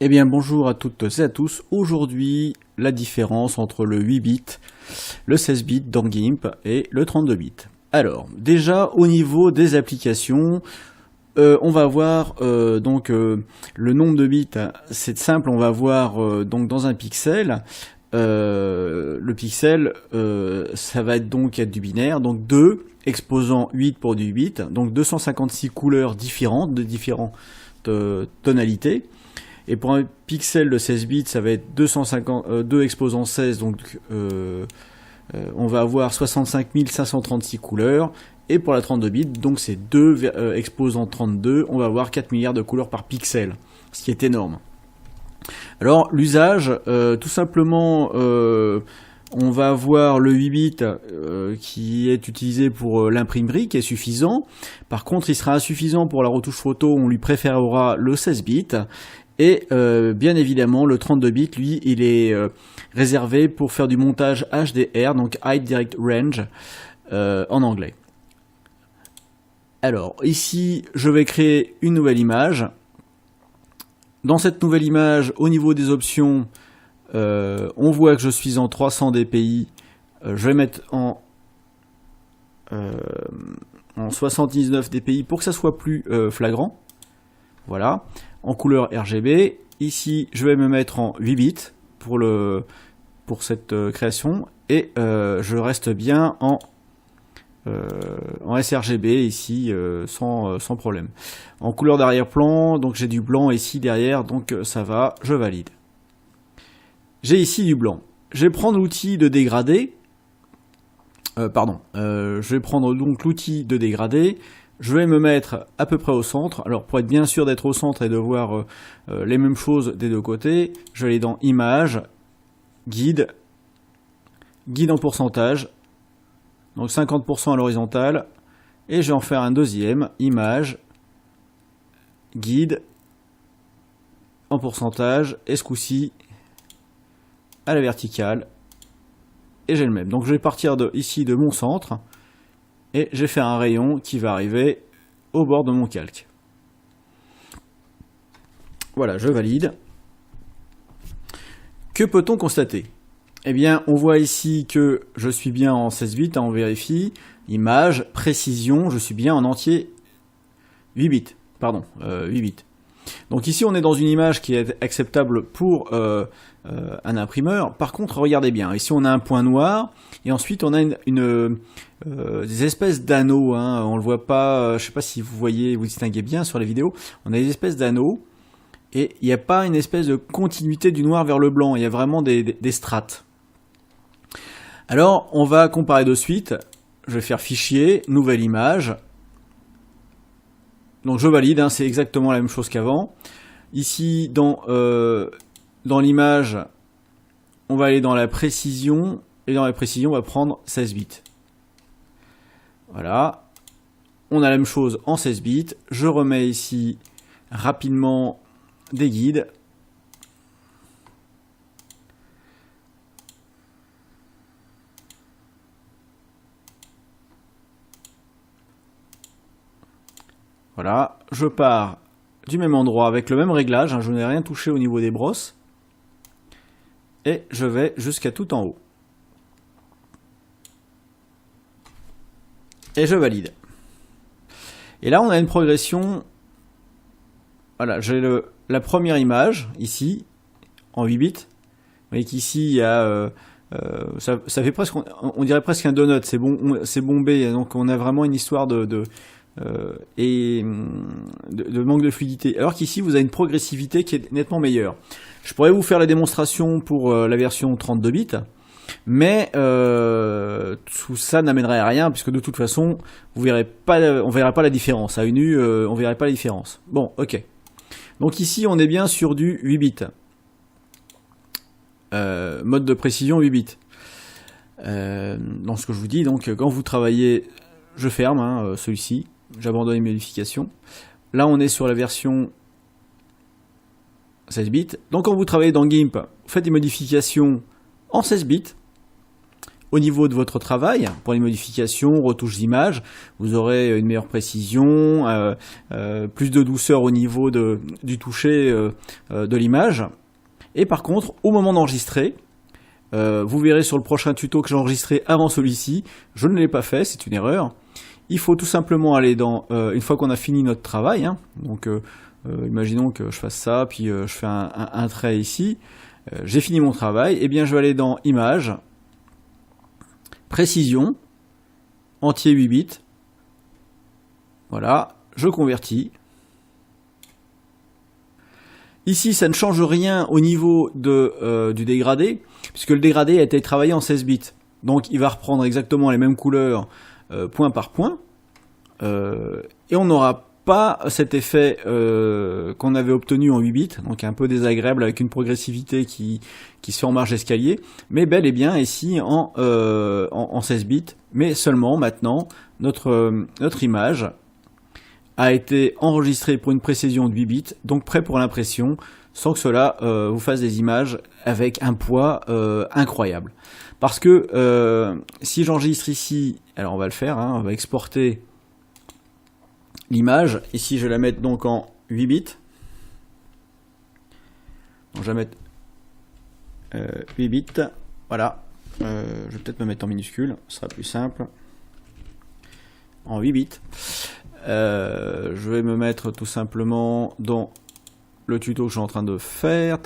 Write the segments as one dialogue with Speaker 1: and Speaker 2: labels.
Speaker 1: Eh bien bonjour à toutes et à tous. Aujourd'hui, la différence entre le 8 bits, le 16 bits dans GIMP et le 32 bits. Alors, déjà au niveau des applications, on va voir le nombre de bits, c'est simple, on va voir donc dans un pixel. Le pixel, ça va être donc du binaire, donc 2 exposant 8 pour du 8, donc 256 couleurs différentes, de différentes tonalités. Et pour un pixel de 16 bits, ça va être 2 exposant 16, donc on va avoir 65 536 couleurs. Et pour la 32 bits, donc c'est 2 exposant 32, on va avoir 4 milliards de couleurs par pixel, ce qui est énorme. Alors l'usage, tout simplement, on va avoir le 8 bits qui est utilisé pour l'imprimerie, qui est suffisant. Par contre, il sera insuffisant pour la retouche photo, on lui préférera le 16 bits. Et bien évidemment, le 32 bits, lui, il est réservé pour faire du montage HDR, donc High Direct Range, en anglais. Alors, ici, je vais créer une nouvelle image. Dans cette nouvelle image, au niveau des options, on voit que je suis en 300 dpi. Je vais mettre en 79 dpi pour que ça soit plus flagrant. Voilà. En couleur RGB. Ici, je vais me mettre en 8 bits pour cette création. Et je reste bien en sRGB ici sans problème. En couleur d'arrière-plan, donc j'ai du blanc ici derrière, donc ça va, je valide. J'ai ici du blanc. Je vais prendre l'outil de dégradé. Je vais prendre donc l'outil de dégradé. Je vais me mettre à peu près au centre. Alors pour être bien sûr d'être au centre et de voir les mêmes choses des deux côtés, je vais aller dans Images, Guide, Guide en pourcentage. Donc 50% à l'horizontale, et je vais en faire un deuxième, image, guide, en pourcentage, et ce coup-ci, à la verticale, et j'ai le même. Donc je vais partir ici de mon centre, et je vais faire un rayon qui va arriver au bord de mon calque. Voilà, je valide. Que peut-on constater ? Eh bien, on voit ici que je suis bien en 16 bits, on vérifie. Image, précision, je suis bien en entier 8 bits. Pardon, 8 bits. Donc ici, on est dans une image qui est acceptable pour un imprimeur. Par contre, regardez bien, ici on a un point noir, et ensuite on a des espèces d'anneaux. Hein. On le voit pas, je sais pas si vous voyez, vous distinguez bien sur les vidéos. On a des espèces d'anneaux, et il n'y a pas une espèce de continuité du noir vers le blanc. Il y a vraiment des strates. Alors, on va comparer de suite. Je vais faire fichier, nouvelle image. Donc je valide, hein, c'est exactement la même chose qu'avant. Ici, dans l'image, on va aller dans la précision. Et dans la précision, on va prendre 16 bits. Voilà. On a la même chose en 16 bits. Je remets ici rapidement des guides. Voilà, je pars du même endroit avec le même réglage, hein, je n'ai rien touché au niveau des brosses. Et je vais jusqu'à tout en haut. Et je valide. Et là, on a une progression. Voilà, j'ai la première image, ici, en 8 bits. Vous voyez qu'ici, il y a... ça fait presque... On dirait presque un donut, c'est bombé. Donc, on a vraiment une histoire de manque de fluidité, alors qu'ici vous avez une progressivité qui est nettement meilleure. Je pourrais vous faire la démonstration pour la version 32 bits, mais tout ça n'amènerait à rien, puisque de toute façon on verra pas la différence à une vue, on verrait pas la différence. Bon, ok. Donc ici on est bien sur du 8 bits, mode de précision 8 bits. Dans ce que je vous dis, donc quand vous travaillez, je ferme hein, celui-ci. J'abandonne les modifications. Là, on est sur la version 16 bits. Donc, quand vous travaillez dans GIMP, vous faites des modifications en 16 bits. au niveau de votre travail, pour les modifications, retouches d'images, vous aurez une meilleure précision, plus de douceur au niveau du toucher de l'image. Et par contre, au moment d'enregistrer, vous verrez sur le prochain tuto que j'ai enregistré avant celui-ci, je ne l'ai pas fait, c'est une erreur. Il faut tout simplement aller dans, une fois qu'on a fini notre travail, hein, donc imaginons que je fasse ça, puis je fais un trait ici, j'ai fini mon travail, et bien je vais aller dans Images, Précision, entier 8 bits, voilà, je convertis. Ici, ça ne change rien au niveau du dégradé, puisque le dégradé a été travaillé en 16 bits. Donc il va reprendre exactement les mêmes couleurs point par point, et on n'aura pas cet effet qu'on avait obtenu en 8 bits, donc un peu désagréable avec une progressivité qui se fait en marge d'escalier, mais bel et bien ici en 16 bits, mais seulement maintenant notre image a été enregistrée pour une précision de 8 bits, donc prêt pour l'impression, sans que cela vous fasse des images avec un poids incroyable. Parce que si j'enregistre ici, alors on va le faire, hein, on va exporter l'image, ici je vais la mettre donc en 8 bits, donc je vais mettre 8 bits, voilà, je vais peut-être me mettre en minuscule, ce sera plus simple, en 8 bits, je vais me mettre tout simplement dans le tuto que je suis en train de faire,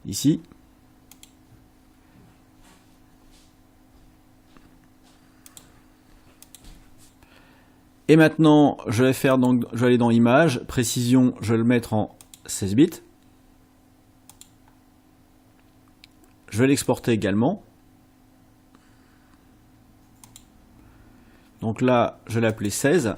Speaker 1: ici. Et maintenant, je vais aller dans Images, Précision, je vais le mettre en 16 bits. Je vais l'exporter également. Donc là, je vais l'appeler 16.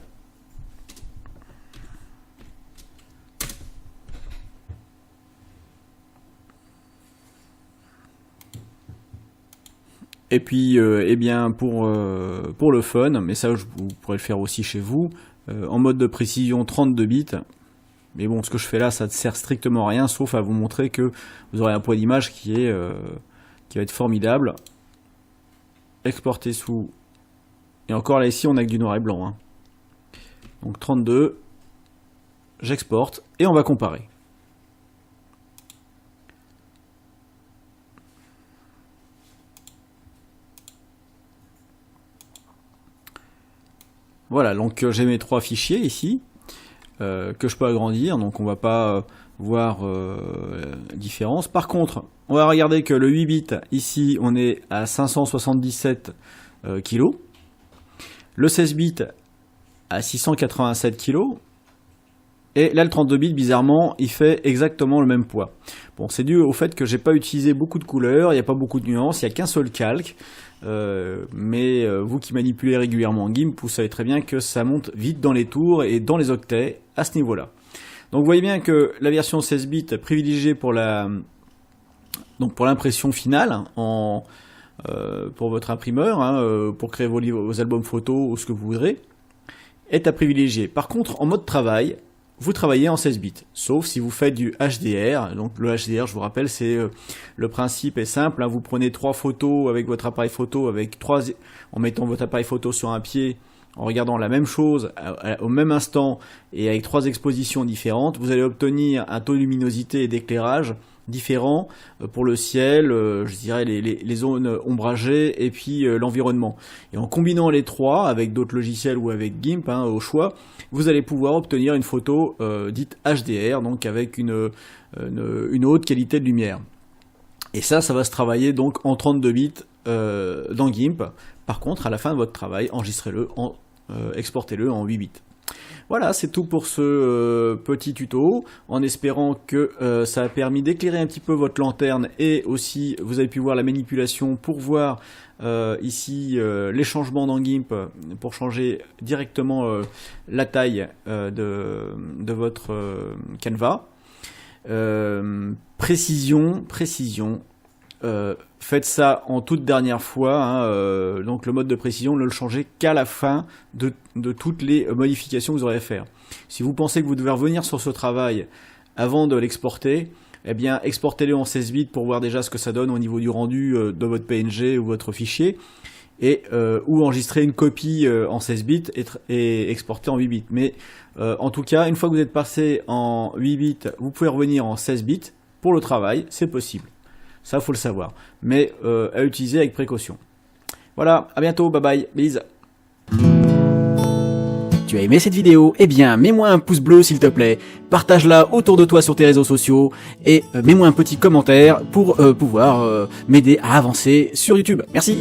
Speaker 1: Et puis, eh bien, pour le fun, mais ça, vous pourrez le faire aussi chez vous, en mode de précision 32 bits. Mais bon, ce que je fais là, ça ne sert strictement à rien, sauf à vous montrer que vous aurez un poids d'image qui va être formidable. Exporter sous... Et encore là, ici, on n'a que du noir et blanc. Hein. Donc 32, j'exporte, et on va comparer. Voilà, donc j'ai mes 3 fichiers ici, que je peux agrandir, donc on va pas voir la différence. Par contre, on va regarder que le 8 bits, ici, on est à 577 kg. Le 16 bits à 687 kg. Et là, le 32 bits, bizarrement, il fait exactement le même poids. Bon, c'est dû au fait que j'ai pas utilisé beaucoup de couleurs, il n'y a pas beaucoup de nuances, il n'y a qu'un seul calque. Mais vous qui manipulez régulièrement GIMP, vous savez très bien que ça monte vite dans les tours et dans les octets à ce niveau-là. Donc vous voyez bien que la version 16 bits privilégiée pour l'impression finale pour votre imprimeur, hein, pour créer vos albums photos ou ce que vous voudrez, est à privilégier. Par contre, en mode travail, vous travaillez en 16 bits, sauf si vous faites du HDR. Donc le HDR, je vous rappelle, c'est le principe est simple, hein, vous prenez 3 photos avec votre appareil photo, en mettant votre appareil photo sur un pied, en regardant la même chose au même instant et avec 3 expositions différentes, vous allez obtenir un taux de luminosité et d'éclairage différents pour le ciel, je dirais les zones ombragées et puis l'environnement. Et en combinant les 3 avec d'autres logiciels ou avec GIMP, hein, au choix, vous allez pouvoir obtenir une photo dite HDR, donc avec une haute qualité de lumière. Et ça va se travailler donc en 32 bits dans GIMP. Par contre, à la fin de votre travail, enregistrez-le, exportez-le en 8 bits. Voilà, c'est tout pour ce petit tuto, en espérant que ça a permis d'éclairer un petit peu votre lanterne et aussi vous avez pu voir la manipulation pour voir ici les changements dans GIMP pour changer directement la taille de votre canevas. Précision. Faites ça en toute dernière fois, hein, donc le mode de précision, ne le changez qu'à la fin de toutes les modifications que vous aurez à faire. Si vous pensez que vous devez revenir sur ce travail avant de l'exporter, eh bien exportez-les en 16 bits pour voir déjà ce que ça donne au niveau du rendu de votre PNG ou votre fichier, et ou enregistrer une copie en 16 bits et exporter en 8 bits. Mais en tout cas, une fois que vous êtes passé en 8 bits, vous pouvez revenir en 16 bits pour le travail, c'est possible. Ça, faut le savoir. Mais à utiliser avec précaution. Voilà, à bientôt, bye bye, bise. Tu as aimé cette vidéo? Eh bien, mets-moi un pouce bleu s'il te plaît, partage-la autour de toi sur tes réseaux sociaux, et mets-moi un petit commentaire pour pouvoir m'aider à avancer sur YouTube. Merci.